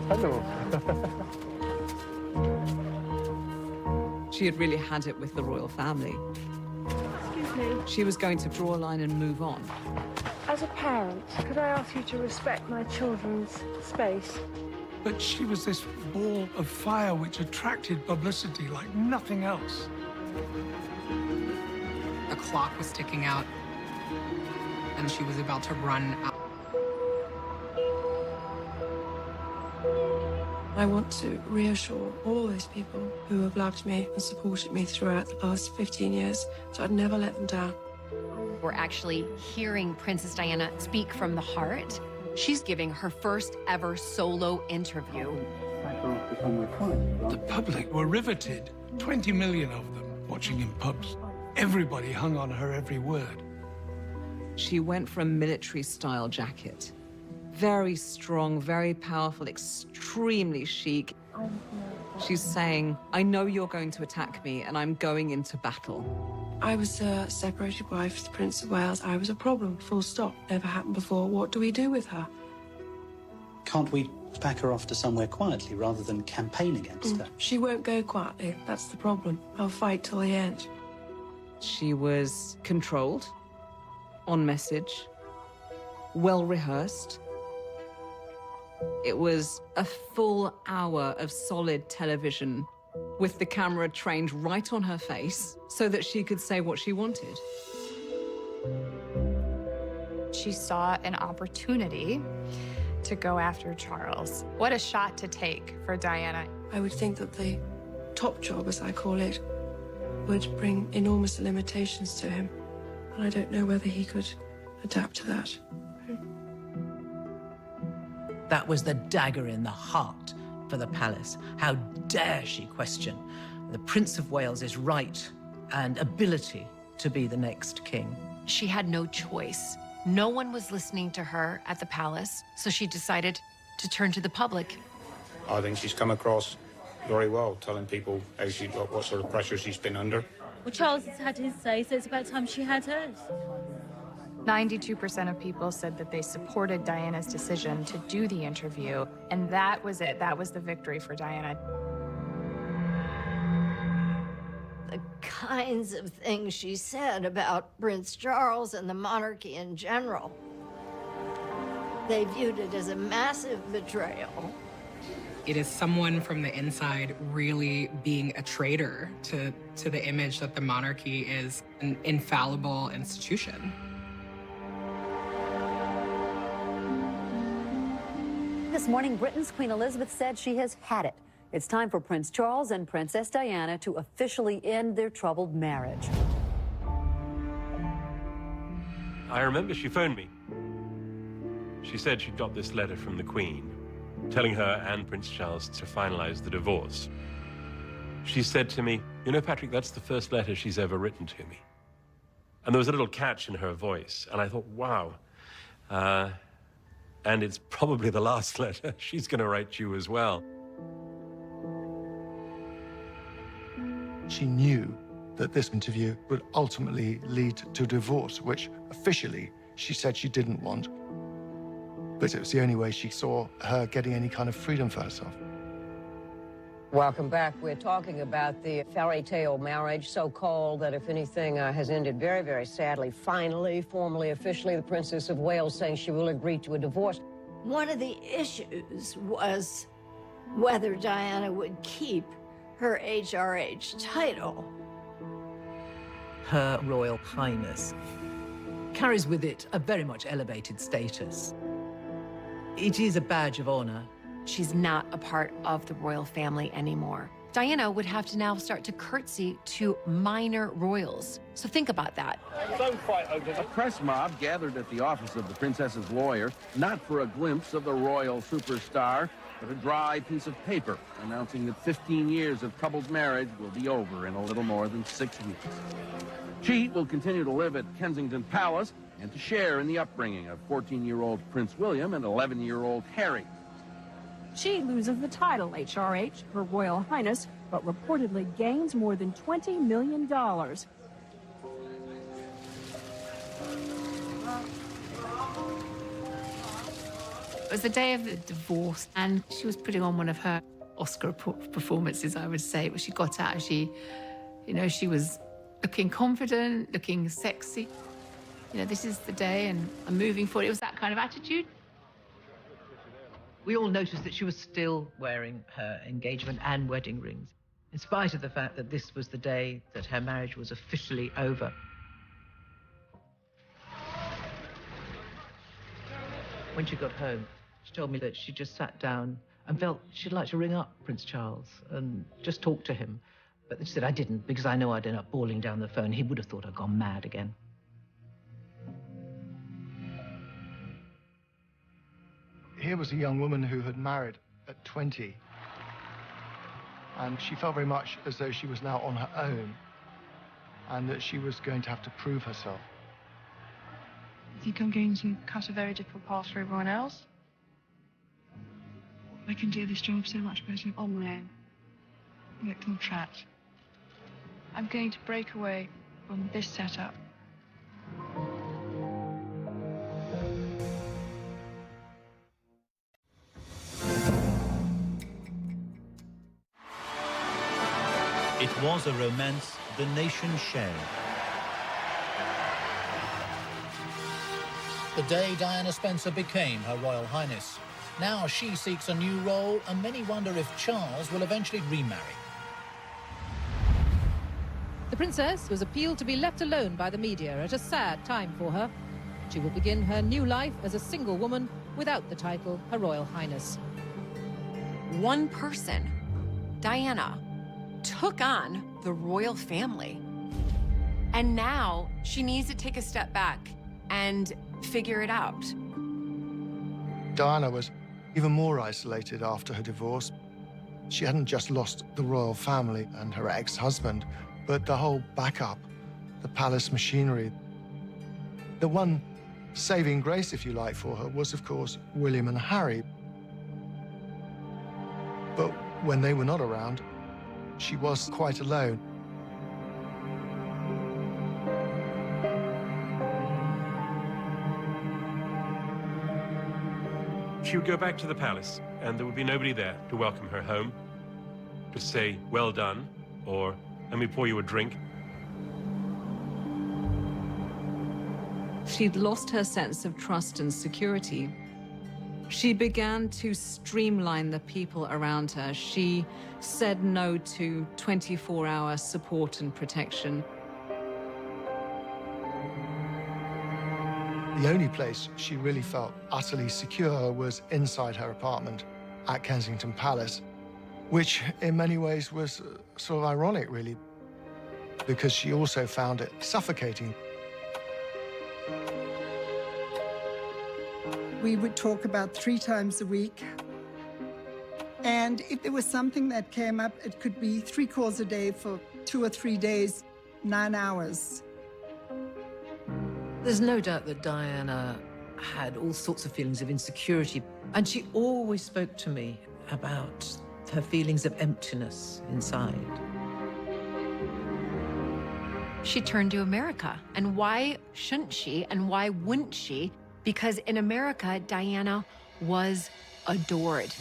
Hello. She had really had it with the royal family. Excuse me. She was going to draw a line and move on. As a parent, could I ask you to respect my children's space? But she was this ball of fire which attracted publicity like nothing else. The clock was ticking out, and she was about to run out. I want to reassure all those people who have loved me and supported me throughout the last 15 years that I'd never let them down. We're actually hearing Princess Diana speak from the heart. She's giving her first ever solo interview. The public were riveted, 20 million of them, watching in pubs. Everybody hung on her every word. She went for a military-style jacket. Very strong, very powerful, extremely chic. She's saying, I know you're going to attack me, and I'm going into battle. I was a separated wife to the Prince of Wales. I was a problem, full stop. Never happened before. What do we do with her? Can't we pack her off to somewhere quietly rather than campaign against her? She won't go quietly. That's the problem. I'll fight till the end. She was controlled, on message, well-rehearsed. It was a full hour of solid television with the camera trained right on her face so that she could say what she wanted. She saw an opportunity to go after Charles. What a shot to take for Diana. I would think that the top job, as I call it, would bring enormous limitations to him. And I don't know whether he could adapt to that. That was the dagger in the heart for the palace. How dare she question the Prince of Wales's right and ability to be the next king? She had no choice. No one was listening to her at the palace, so she decided to turn to the public. I think she's come across very well, telling people how what sort of pressure she's been under. Well, Charles has had his say, so it's about time she had hers. 92% of people said that they supported Diana's decision to do the interview, and that was it. That was the victory for Diana. The kinds of things she said about Prince Charles and the monarchy in general, they viewed it as a massive betrayal. It is someone from the inside really being a traitor to the image that the monarchy is an infallible institution. This morning, Britain's Queen Elizabeth said she has had it. It's time for Prince Charles and Princess Diana to officially end their troubled marriage. I remember she phoned me. She said she'd got this letter from the Queen, telling her and Prince Charles to finalize the divorce. She said to me, you know, Patrick, that's the first letter she's ever written to me. And there was a little catch in her voice, and I thought, wow. And it's probably the last letter she's going to write you as well. She knew that this interview would ultimately lead to divorce, which officially she said she didn't want. But it was the only way she saw her getting any kind of freedom for herself. Welcome back. We're talking about the fairy tale marriage, so-called, that if anything has ended very, very sadly. Finally, formally, officially, the Princess of Wales saying she will agree to a divorce. One of the issues was whether Diana would keep her HRH title. Her Royal Highness carries with it a very much elevated status. It is a badge of honor. She's not a part of the royal family anymore. Diana would have to now start to curtsy to minor royals. So think about that. A press mob gathered at the office of the princess's lawyer, not for a glimpse of the royal superstar, but a dry piece of paper announcing that 15 years of troubled marriage will be over in a little more than 6 weeks. She will continue to live at Kensington Palace and to share in the upbringing of 14-year-old Prince William and 11-year-old Harry. She loses the title HRH, Her Royal Highness, but reportedly gains more than $20 million. It was the day of the divorce, and she was putting on one of her Oscar performances, I would say. She got out and she was looking confident, looking sexy. This is the day and I'm moving forward. It was that kind of attitude. We all noticed that she was still wearing her engagement and wedding rings, in spite of the fact that this was the day that her marriage was officially over. When she got home, she told me that she just sat down and felt she'd like to ring up Prince Charles and just talk to him. But she said, I didn't, because I know I'd end up bawling down the phone. He would have thought I'd gone mad again. Here was a young woman who had married at 20, and she felt very much as though she was now on her own, and that she was going to have to prove herself. I think I'm going to cut a very different path for everyone else. I can do this job so much better on my own. Work contract. I'm going to break away from this setup. It was a romance the nation shared. The day Diana Spencer became Her Royal Highness. Now she seeks a new role, and many wonder if Charles will eventually remarry. The princess was appealed to be left alone by the media at a sad time for her. She will begin her new life as a single woman without the title Her Royal Highness. One person, Diana, took on the royal family. And now she needs to take a step back and figure it out. Diana was even more isolated after her divorce. She hadn't just lost the royal family and her ex-husband, but the whole backup, the palace machinery. The one saving grace, if you like, for her was, of course, William and Harry. But when they were not around, she was quite alone. She would go back to the palace, and there would be nobody there to welcome her home, to say, well done, or let me pour you a drink. She'd lost her sense of trust and security. She began to streamline the people around her. She said no to 24-hour support and protection. The only place she really felt utterly secure was inside her apartment at Kensington Palace, which in many ways was sort of ironic, really, because she also found it suffocating. We would talk about 3 times a week. And if there was something that came up, it could be 3 calls a day for 2 or 3 days, 9 hours. There's no doubt that Diana had all sorts of feelings of insecurity, and she always spoke to me about her feelings of emptiness inside. She turned to America. And why shouldn't she, and why wouldn't she? Because in America, Diana was adored.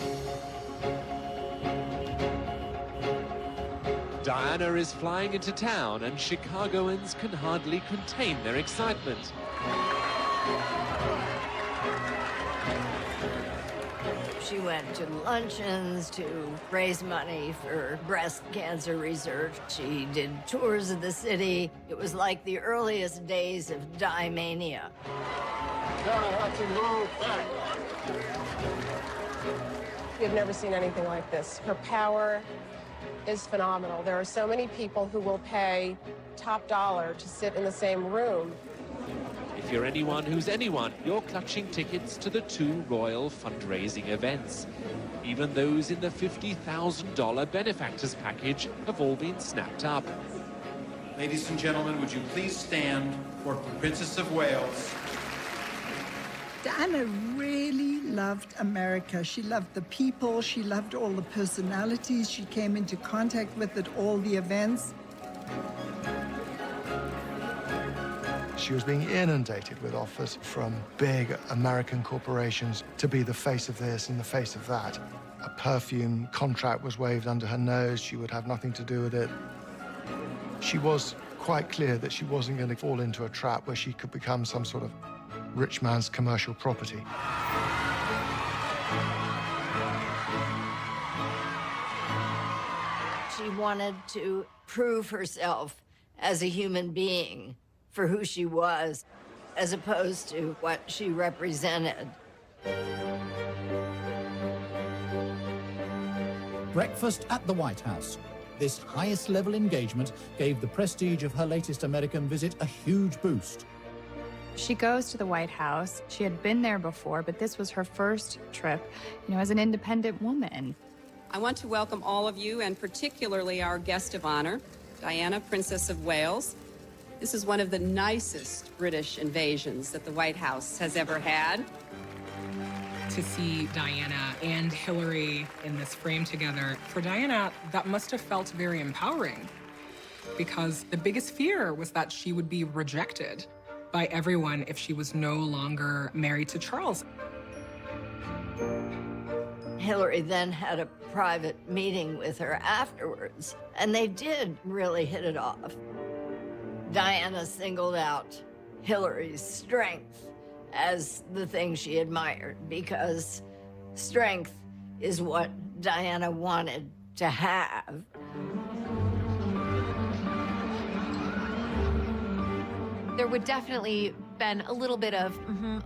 Diana is flying into town, and Chicagoans can hardly contain their excitement. She went to luncheons to raise money for breast cancer research. She did tours of the city. It was like the earliest days of Di-mania. You've never seen anything like this. Her power is phenomenal. There are so many people who will pay top dollar to sit in the same room. If you're anyone who's anyone, you're clutching tickets to the 2 royal fundraising events. Even those in the $50,000 benefactors package have all been snapped up. Ladies and gentlemen, would you please stand for Princess of Wales? Diana really loved America. She loved the people. She loved all the personalities she came into contact with at all the events. She was being inundated with offers from big American corporations to be the face of this and the face of that. A perfume contract was waved under her nose. She would have nothing to do with it. She was quite clear that she wasn't going to fall into a trap where she could become some sort of rich man's commercial property. She wanted to prove herself as a human being for who she was, as opposed to what she represented. Breakfast at the White House. This highest-level engagement gave the prestige of her latest American visit a huge boost. She goes to the White House. She had been there before, but this was her first trip, as an independent woman. I want to welcome all of you, and particularly our guest of honor, Diana, Princess of Wales. This is one of the nicest British invasions that the White House has ever had. To see Diana and Hillary in this frame together, for Diana, that must have felt very empowering, because the biggest fear was that she would be rejected by everyone if she was no longer married to Charles. Hillary then had a private meeting with her afterwards, and they did really hit it off. Diana singled out Hillary's strength as the thing she admired, because strength is what Diana wanted to have. There would definitely been a little bit of,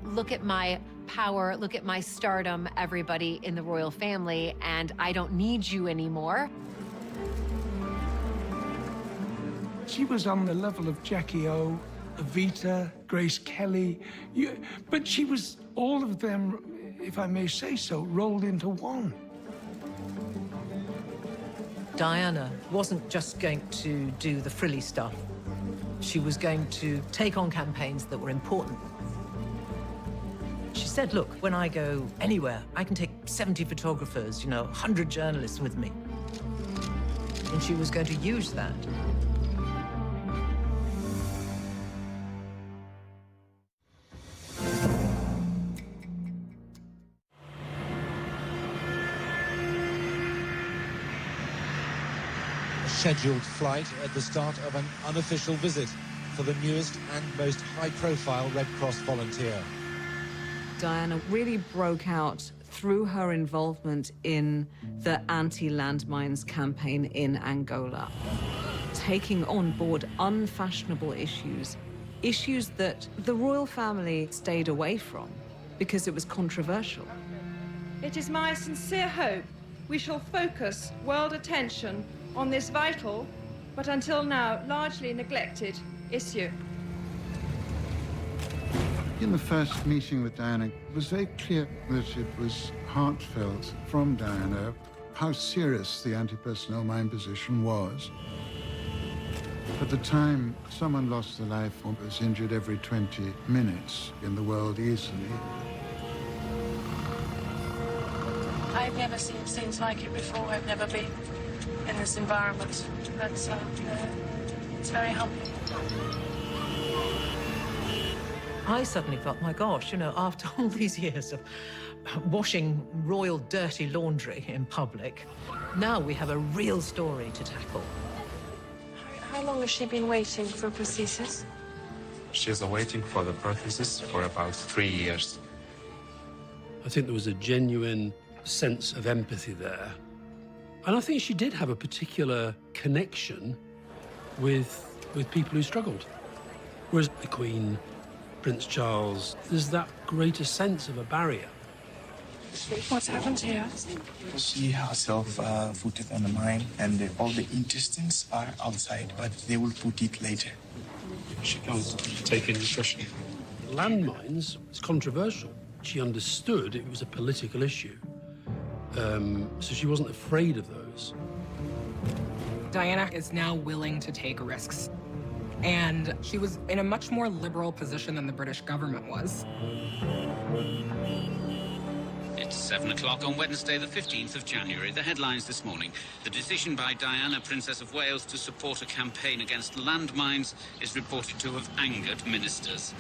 look at my power, look at my stardom, everybody in the royal family, and I don't need you anymore. She was on the level of Jackie O, Evita, Grace Kelly, but she was all of them, if I may say so, rolled into one. Diana wasn't just going to do the frilly stuff. She was going to take on campaigns that were important. She said, look, when I go anywhere, I can take 70 photographers, 100 journalists with me. And she was going to use that. Scheduled flight at the start of an unofficial visit for the newest and most high-profile Red Cross volunteer. Diana really broke out through her involvement in the anti-landmines campaign in Angola, taking on board unfashionable issues, issues that the royal family stayed away from because it was controversial. It is my sincere hope we shall focus world attention on this vital, but until now largely neglected, issue. In the first meeting with Diana, it was very clear that it was heartfelt from Diana how serious the anti-personnel mine position was. At the time, someone lost their life or was injured every 20 minutes in the world easily. I've never seen things like it before. I've never been in this environment. It's very humbling. I suddenly felt, my gosh, after all these years of washing royal dirty laundry in public, now we have a real story to tackle. How long has she been waiting for prosthesis? She's waiting for the prosthesis for about 3 years. I think there was a genuine sense of empathy there. And I think she did have a particular connection with people who struggled. Whereas the Queen, Prince Charles, there's that greater sense of a barrier. What's happened here? She herself put it on the mine, and all the intestines are outside, but they will put it later. She can't take indiscretion. Landmines is controversial. She understood it was a political issue. So she wasn't afraid of those. Diana is now willing to take risks. And she was in a much more liberal position than the British government was. It It's 7 o'clock on Wednesday, the 15th of January. The headlines this morning. The decision by Diana, Princess of Wales, to support a campaign against landmines is reported to have angered ministers.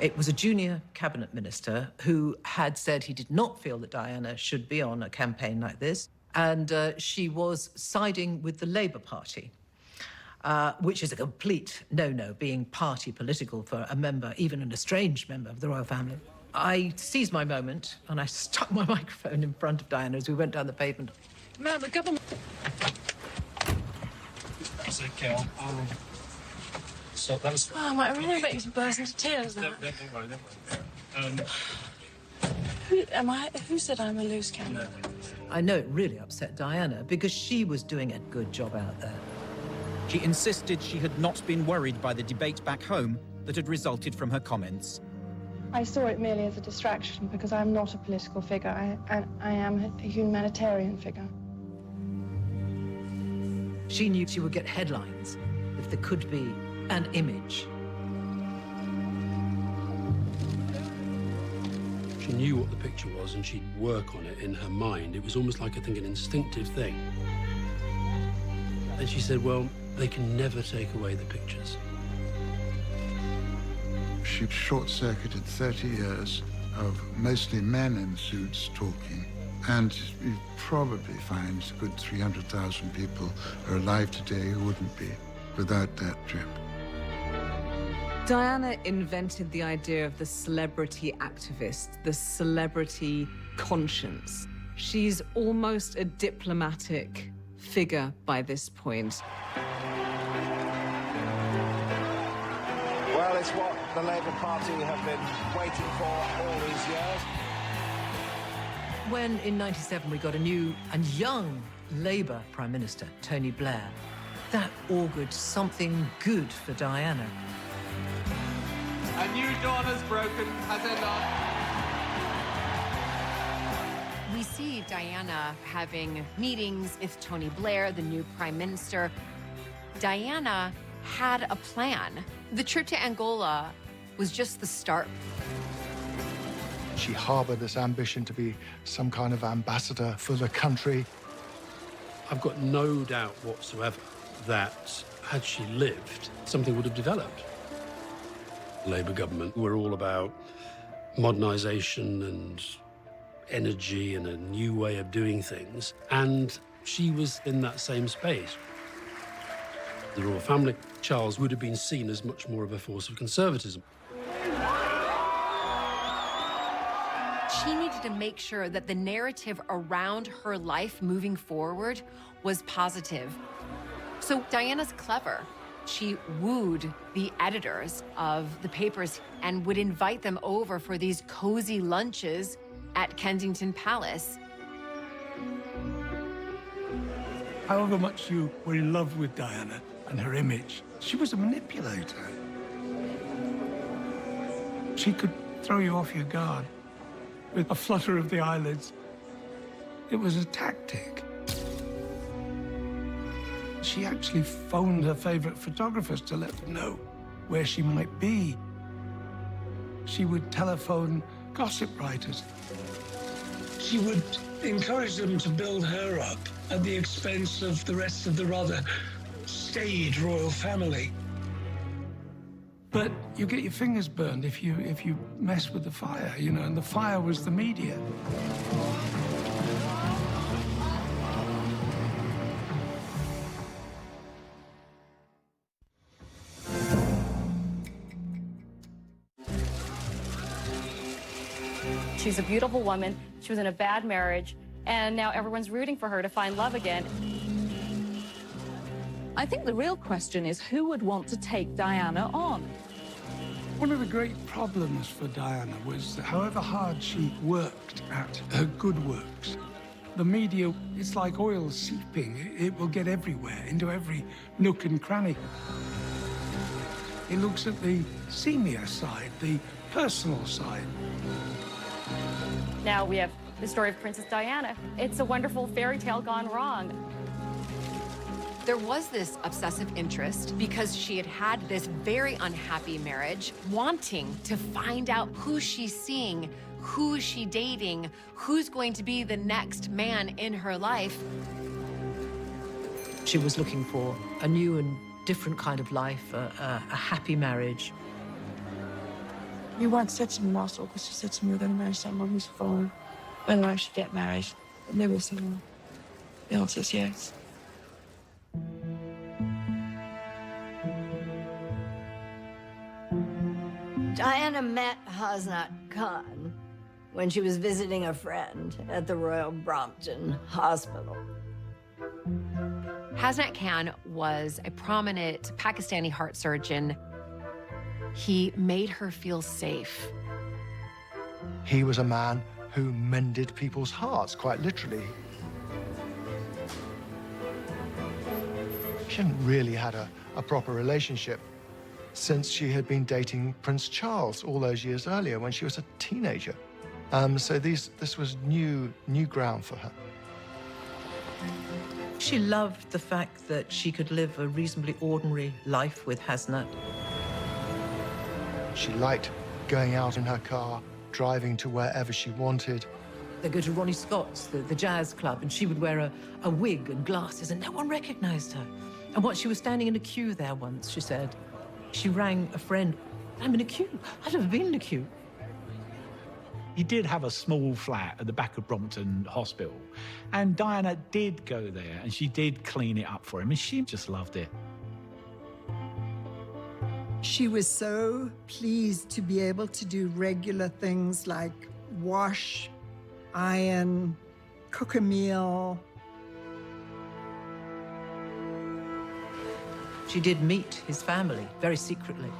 It was a junior cabinet minister who had said he did not feel that Diana should be on a campaign like this, and she was siding with the Labour Party, which is a complete no-no, being party political for a member, even an estranged member of the royal family. I seized my moment and I stuck my microphone in front of Diana as we went down the pavement. Ma'am, the government... That's okay, so that was... Oh, I really make you burst into tears now. Don't worry, don't worry. Who said I'm a loose cannon? I know it really upset Diana because she was doing a good job out there. She insisted she had not been worried by the debate back home that had resulted from her comments. I saw it merely as a distraction because I'm not a political figure. I am a humanitarian figure. She knew she would get headlines if there could be an image. She knew what the picture was and she'd work on it in her mind. It was almost like, I think, an instinctive thing. And she said, well, they can never take away the pictures. She short-circuited 30 years of mostly men in suits talking, and you probably find a good 300,000 people are alive today who wouldn't be without that trip. Diana invented the idea of the celebrity activist, the celebrity conscience. She's almost a diplomatic figure by this point. Well, it's what the Labour Party have been waiting for all these years. When in '97 we got a new and young Labour Prime Minister, Tony Blair, that augured something good for Diana. A new dawn has broken, has it not? We see Diana having meetings with Tony Blair, the new Prime Minister. Diana had a plan. The trip to Angola was just the start. She harbored this ambition to be some kind of ambassador for the country. I've got no doubt whatsoever that had she lived, something would have developed. The Labour government were all about modernisation and energy and a new way of doing things, and she was in that same space. The royal family, Charles would have been seen as much more of a force of conservatism. She needed to make sure that the narrative around her life moving forward was positive. So Diana's clever. She wooed the editors of the papers and would invite them over for these cozy lunches at Kensington Palace. However much you were in love with Diana and her image, she was a manipulator. She could throw you off your guard with a flutter of the eyelids. It was a tactic. She actually phoned her favorite photographers to let them know where she might be. She would telephone gossip writers. She would encourage them to build her up at the expense of the rest of the rather staid royal family. But you get your fingers burned if you mess with the fire, you know, and the fire was the media. She's a beautiful woman. She was in a bad marriage, and now everyone's rooting for her to find love again. I think the real question is who would want to take Diana on? One of the great problems for Diana was that however hard she worked at her good works, the media, it's like oil seeping. It will get everywhere, into every nook and cranny. It looks at the seamier side, the personal side. Now we have the story of Princess Diana. It's a wonderful fairy tale gone wrong. There was this obsessive interest because she had had this very unhappy marriage, wanting to find out who she's seeing, who is she dating, who's going to be the next man in her life. She was looking for a new and different kind of life, a happy marriage. You once said to me last August, you said to me you're going to marry someone who's foreign. When I should get married, and there was someone. The answer is yes. Diana met Hasnat Khan when she was visiting a friend at the Royal Brompton Hospital. Hasnat Khan was a prominent Pakistani heart surgeon. He made her feel safe. He was a man who mended people's hearts, quite literally. She hadn't really had a proper relationship since she had been dating Prince Charles all those years earlier when she was a teenager. So this was new ground for her. She loved the fact that she could live a reasonably ordinary life with Hasnat. She liked going out in her car, driving to wherever she wanted. They'd go to Ronnie Scott's, the jazz club, and she would wear a wig and glasses, and no one recognized her. And once she was standing in a queue there once, she said, she rang a friend, I'm in a queue. I've never been in a queue. He did have a small flat at the back of Brompton Hospital, and Diana did go there, and she did clean it up for him, and she just loved it. She was so pleased to be able to do regular things like wash, iron, cook a meal. She did meet his family very secretly.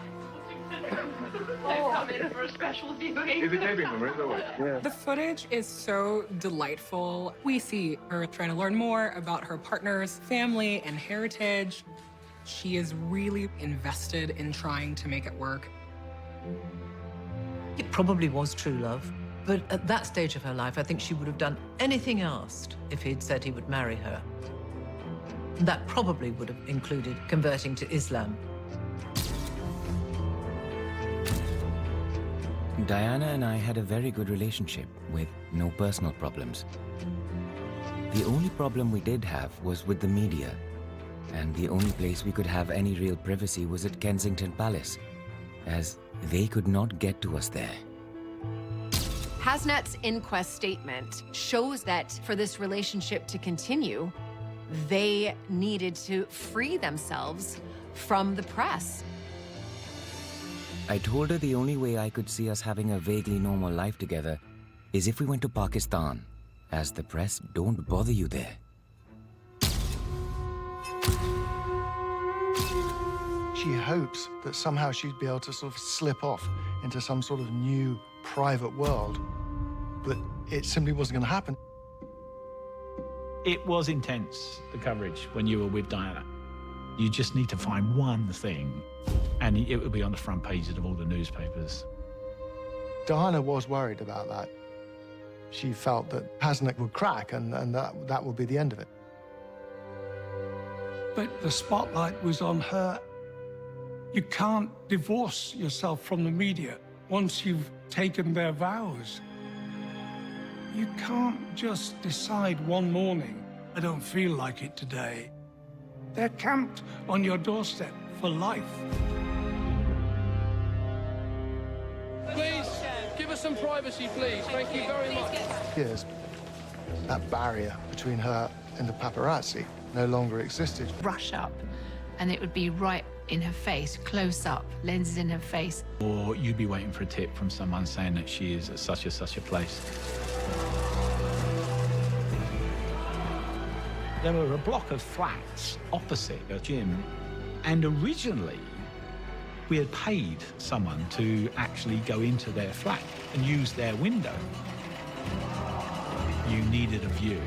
Come in for a special viewing. Is it taping them, right? Yeah. The footage is so delightful. We see her trying to learn more about her partner's family and heritage. She is really invested in trying to make it work. It probably was true love, but at that stage of her life, I think she would have done anything asked if he'd said he would marry her. That probably would have included converting to Islam. Diana and I had a very good relationship with no personal problems. The only problem we did have was with the media, and the only place we could have any real privacy was at Kensington Palace, as they could not get to us there. Hasnat's inquest statement shows that for this relationship to continue, they needed to free themselves from the press. I told her the only way I could see us having a vaguely normal life together is if we went to Pakistan, as the press don't bother you there. She hopes that somehow she'd be able to sort of slip off into some sort of new private world, but it simply wasn't going to happen. It was intense, the coverage, when you were with Diana. You just need to find one thing, and it would be on the front pages of all the newspapers. Diana was worried about that. She felt that Hasnat would crack, and that would be the end of it. But the spotlight was on her. You can't divorce yourself from the media once you've taken their vows. You can't just decide one morning, I don't feel like it today. They're camped on your doorstep for life. Please, give us some privacy, please. Thank you very much. Years, that barrier between her and the paparazzi no longer existed. Rush up, and it would be right in her face, close up, lenses in her face. Or you'd be waiting for a tip from someone saying that she is at such a place. There were a block of flats opposite a gym, and originally we had paid someone to actually go into their flat and use their window. You needed a view.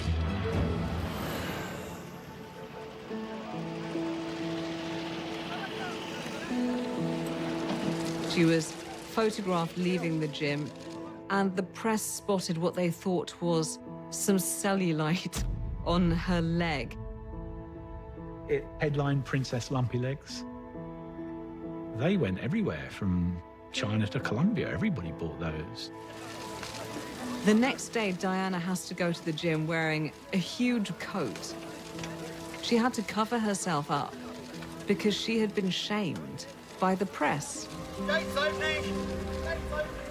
She was photographed leaving the gym, and the press spotted what they thought was some cellulite on her leg. It headlined Princess Lumpy Legs. They went everywhere, from China to Colombia. Everybody bought those. The next day, Diana has to go to the gym wearing a huge coat. She had to cover herself up because she had been shamed by the press.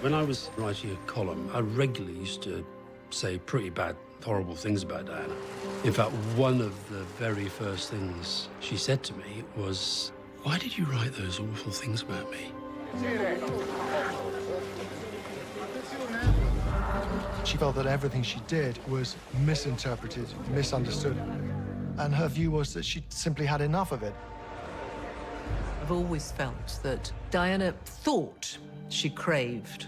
When I was writing a column, I regularly used to say pretty bad, horrible things about Diana. In fact, one of the very first things she said to me was, "Why did you write those awful things about me?" She felt that everything she did was misinterpreted, misunderstood, and her view was that she simply had enough of it. I've always felt that Diana thought she craved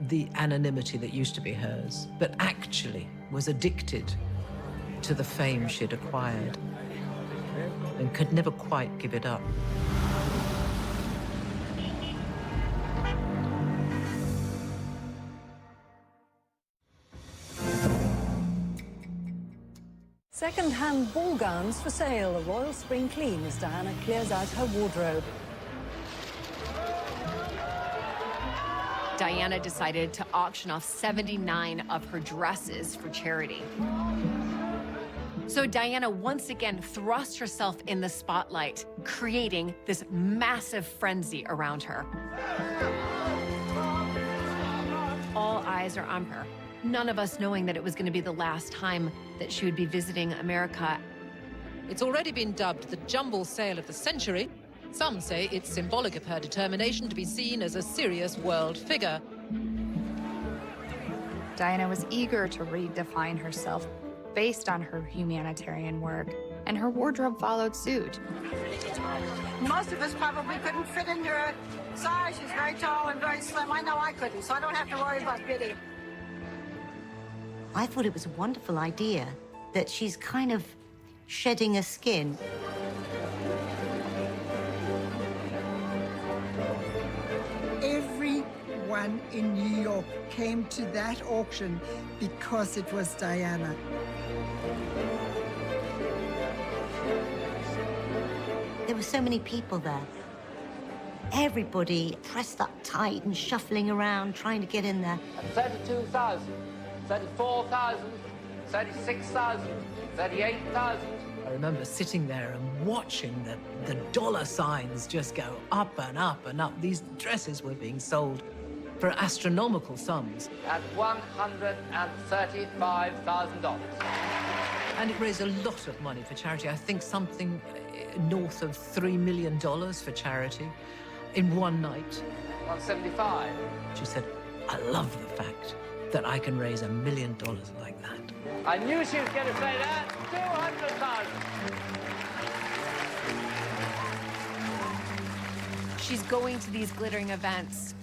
the anonymity that used to be hers, but actually was addicted to the fame she'd acquired and could never quite give it up. Second-hand ball gowns for sale. A royal spring clean as Diana clears out her wardrobe. Diana decided to auction off 79 of her dresses for charity. So Diana once again thrust herself in the spotlight, creating this massive frenzy around her. All eyes are on her, none of us knowing that it was going to be the last time that she would be visiting America. It's already been dubbed the jumble sale of the century. Some say it's symbolic of her determination to be seen as a serious world figure. Diana was eager to redefine herself based on her humanitarian work, and her wardrobe followed suit. Most of us probably couldn't fit into her size. She's very tall and very slim. I know I couldn't, so I don't have to worry about fitting. I thought it was a wonderful idea that she's kind of shedding her skin. Everyone in New York came to that auction because it was Diana. There were so many people there. Everybody pressed up tight and shuffling around, trying to get in there. 32,000, 34,000, 36,000, 38,000. I remember sitting there and watching the dollar signs just go up and up and up. These dresses were being sold for astronomical sums. At $135,000. And it raised a lot of money for charity. I think something north of $3 million for charity in one night. 175. She said, I love the fact that I can raise $1 million like that. I knew she was going to say that. 200,000. She's going to these glittering events,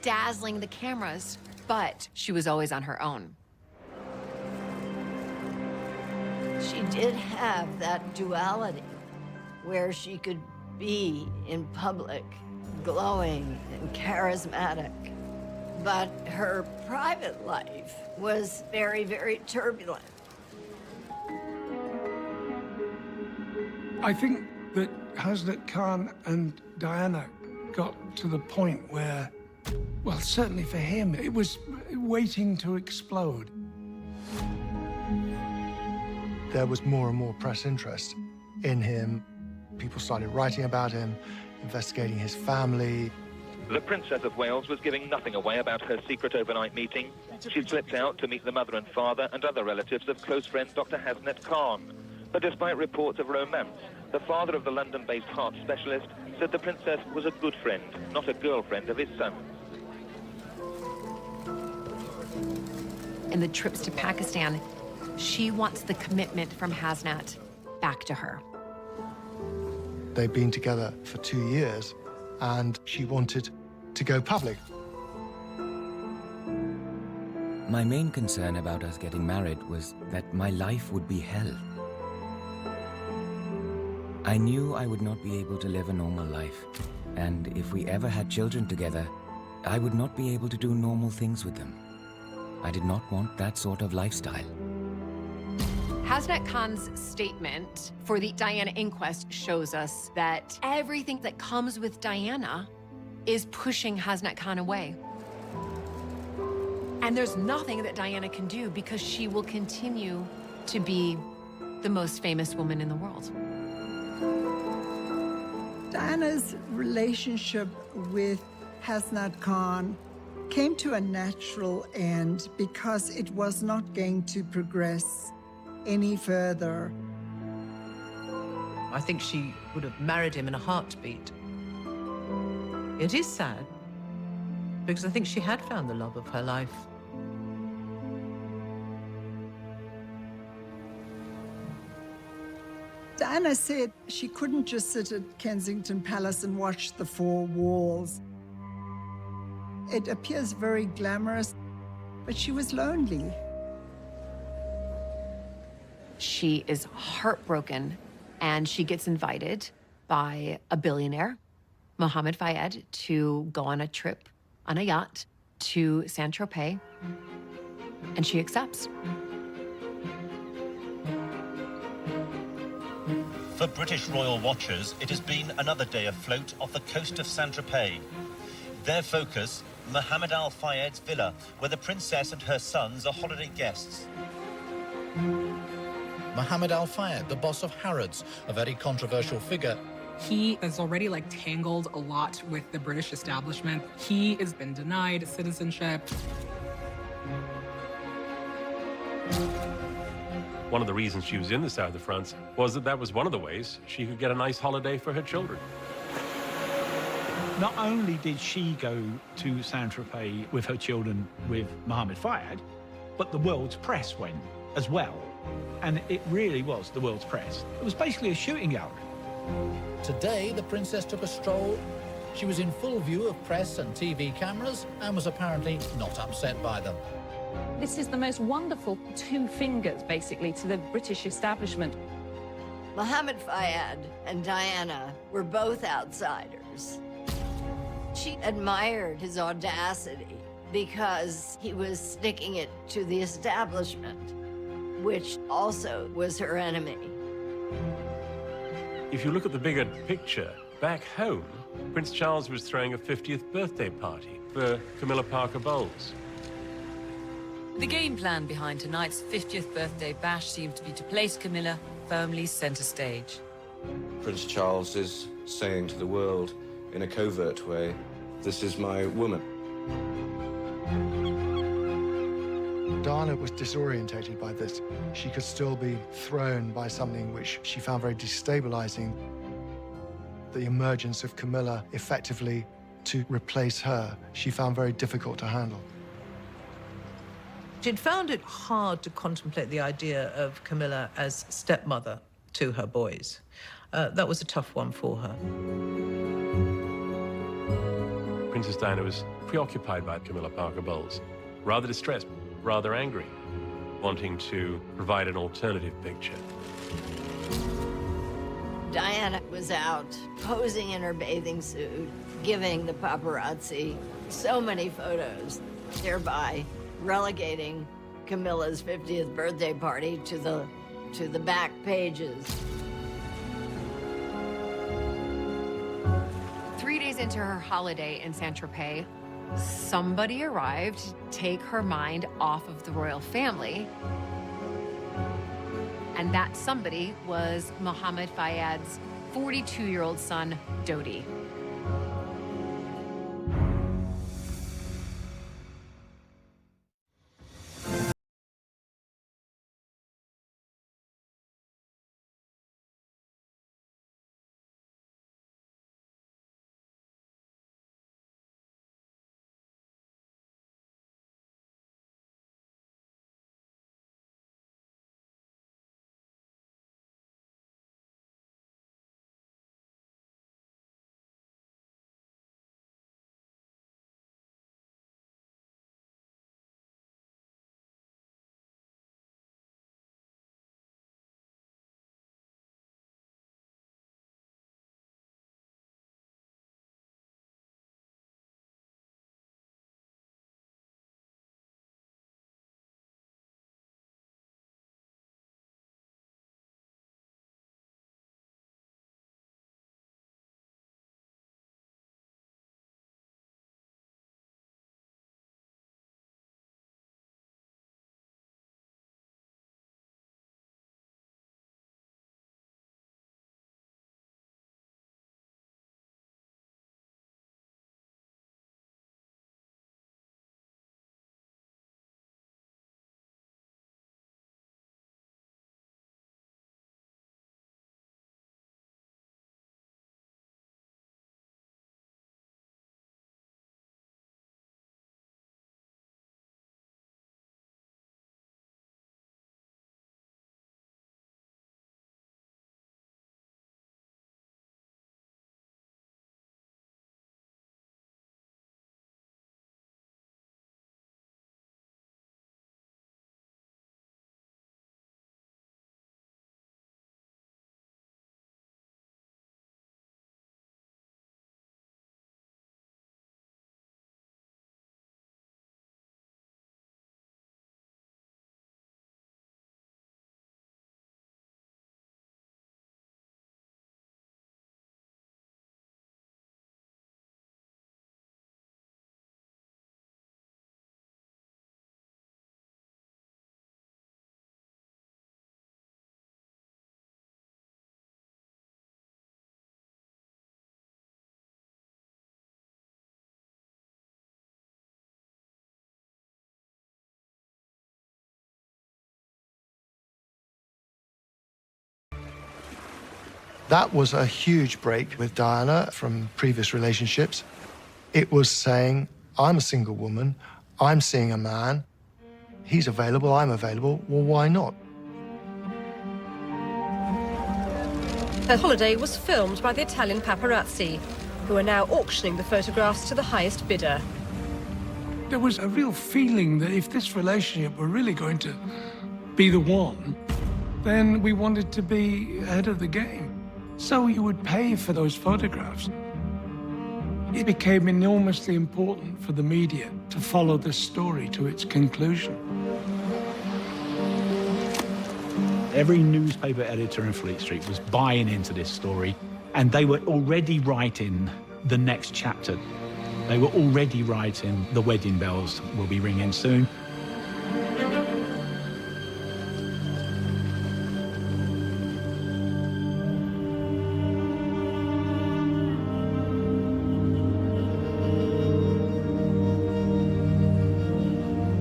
dazzling the cameras, but she was always on her own. She did have that duality where she could be in public, glowing and charismatic, but her private life was very, very turbulent. I think that Hasnat Khan and Diana got to the point where, well, certainly for him, it was waiting to explode. There was more and more press interest in him. People started writing about him, investigating his family. The Princess of Wales was giving nothing away about her secret overnight meeting. She slipped out to meet the mother and father and other relatives of close friend Dr. Hasnat Khan. But despite reports of romance, the father of the London-based heart specialist said the princess was a good friend, not a girlfriend of his son. In the trips to Pakistan, she wants the commitment from Hasnat back to her. They'd been together for 2 years, and she wanted to go public. My main concern about us getting married was that my life would be hell. I knew I would not be able to live a normal life, and if we ever had children together, I would not be able to do normal things with them. I did not want that sort of lifestyle. Hasnat Khan's statement for the Diana inquest shows us that everything that comes with Diana is pushing Hasnat Khan away. And there's nothing that Diana can do because she will continue to be the most famous woman in the world. Diana's relationship with Hasnat Khan came to a natural end because it was not going to progress any further. I think she would have married him in a heartbeat. It is sad, because I think she had found the love of her life. Diana said she couldn't just sit at Kensington Palace and watch the four walls. It appears very glamorous, but she was lonely. She is heartbroken, and she gets invited by a billionaire, Mohammed Fayed, to go on a trip on a yacht to Saint-Tropez, and she accepts. For British royal watchers, it has been another day afloat off the coast of Saint-Tropez. Their focus, Mohammed Al Fayed's villa, where the princess and her sons are holiday guests. Mohammed Al Fayed, the boss of Harrods, a very controversial figure. He has already tangled a lot with the British establishment. He has been denied citizenship. One of the reasons she was in the south of France was that was one of the ways she could get a nice holiday for her children. Not only did she go to Saint-Tropez with her children with Mohammed Fayed, but the world's press went as well. And it really was the world's press. It was basically a shooting gallery. Today, the princess took a stroll. She was in full view of press and TV cameras and was apparently not upset by them. This is the most wonderful two fingers, basically, to the British establishment. Mohammed Fayed and Diana were both outsiders. She admired his audacity because he was sticking it to the establishment, which also was her enemy. If you look at the bigger picture, back home, Prince Charles was throwing a 50th birthday party for Camilla Parker Bowles. The game plan behind tonight's 50th birthday bash seems to be to place Camilla firmly center stage. Prince Charles is saying to the world, in a covert way, this is my woman. Diana was disorientated by this. She could still be thrown by something which she found very destabilizing. The emergence of Camilla effectively to replace her, she found very difficult to handle. She'd found it hard to contemplate the idea of Camilla as stepmother to her boys. That was a tough one for her. Princess Diana was preoccupied by Camilla Parker Bowles, rather distressed, rather angry, wanting to provide an alternative picture. Diana was out posing in her bathing suit, giving the paparazzi so many photos, thereby relegating Camilla's 50th birthday party to the back pages. 3 days into her holiday in Saint-Tropez, somebody arrived to take her mind off of the royal family. And that somebody was Mohammed Fayed's 42-year-old son, Dodi. That was a huge break with Diana from previous relationships. It was saying, I'm a single woman, I'm seeing a man, he's available, I'm available, well, why not? Her holiday was filmed by the Italian paparazzi, who are now auctioning the photographs to the highest bidder. There was a real feeling that if this relationship were really going to be the one, then we wanted to be ahead of the game. So you would pay for those photographs. It became enormously important for the media to follow this story to its conclusion. Every newspaper editor in Fleet Street was buying into this story, and they were already writing the next chapter. They were already writing the wedding bells will be ringing soon.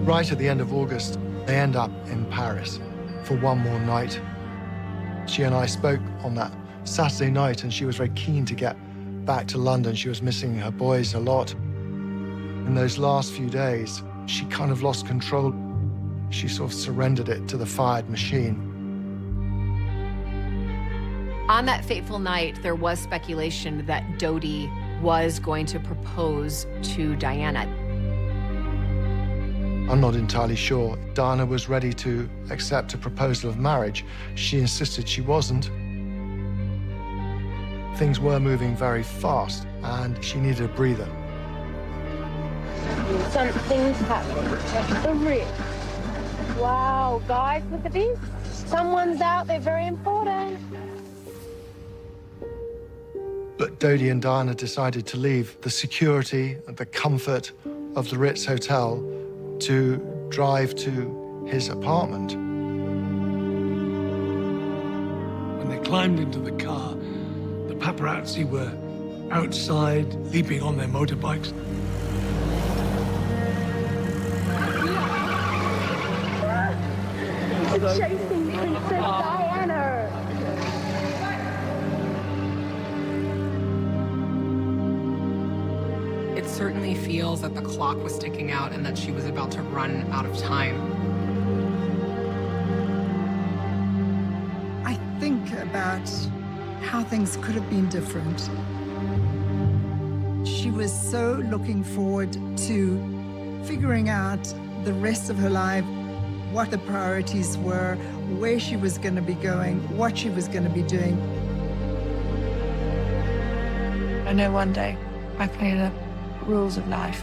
Right at the end of August, they end up in Paris for one more night. She and I spoke on that Saturday night, and she was very keen to get back to London. She was missing her boys a lot. In those last few days, she kind of lost control. She sort of surrendered it to the fired machine. On that fateful night, there was speculation that Dodi was going to propose to Diana. I'm not entirely sure. Diana was ready to accept a proposal of marriage. She insisted she wasn't. Things were moving very fast, and she needed a breather. Something's happening. Check the wrist. Wow, guys, look at this. Someone's out there very important. But Dodi and Diana decided to leave the security and the comfort of the Ritz Hotel to drive to his apartment. When they climbed into the car, the paparazzi were outside, leaping on their motorbikes. It's chasing Princess Diana. It certainly feels that the clock was ticking out and that she was about to run out of time. I think about how things could have been different. She was so looking forward to figuring out the rest of her life, what the priorities were, where she was going to be going, what she was going to be doing. I know one day, I play the rules of life,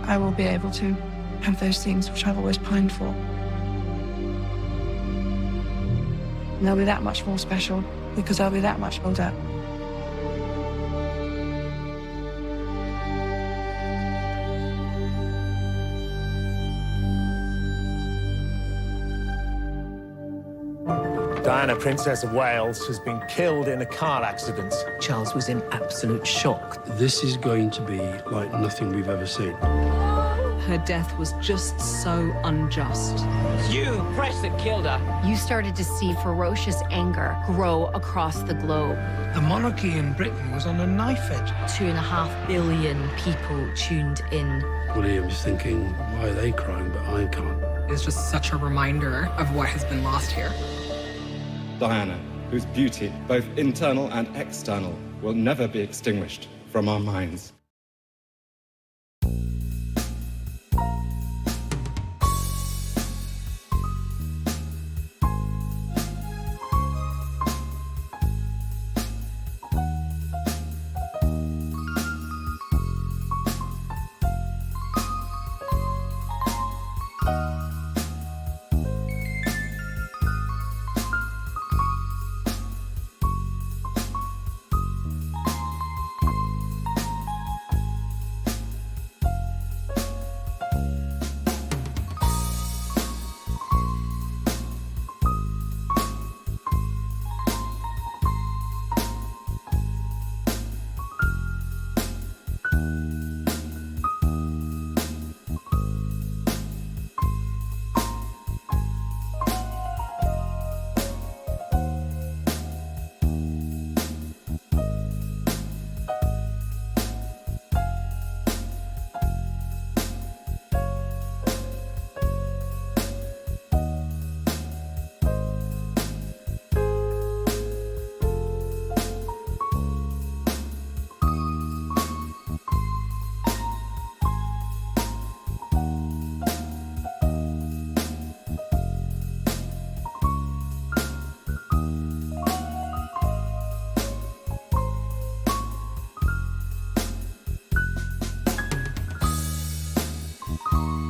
I will be able to have those things which I've always pined for. And they'll be that much more special because I'll be that much older. Diana, Princess of Wales, has been killed in a car accident. Charles was in absolute shock. This is going to be like nothing we've ever seen. Her death was just so unjust. You press that killed her. You started to see ferocious anger grow across the globe. The monarchy in Britain was on a knife edge. 2.5 billion people tuned in. William's thinking, why are they crying, but I can't? It's just such a reminder of what has been lost here. Diana, whose beauty, both internal and external, will never be extinguished from our minds. Bye.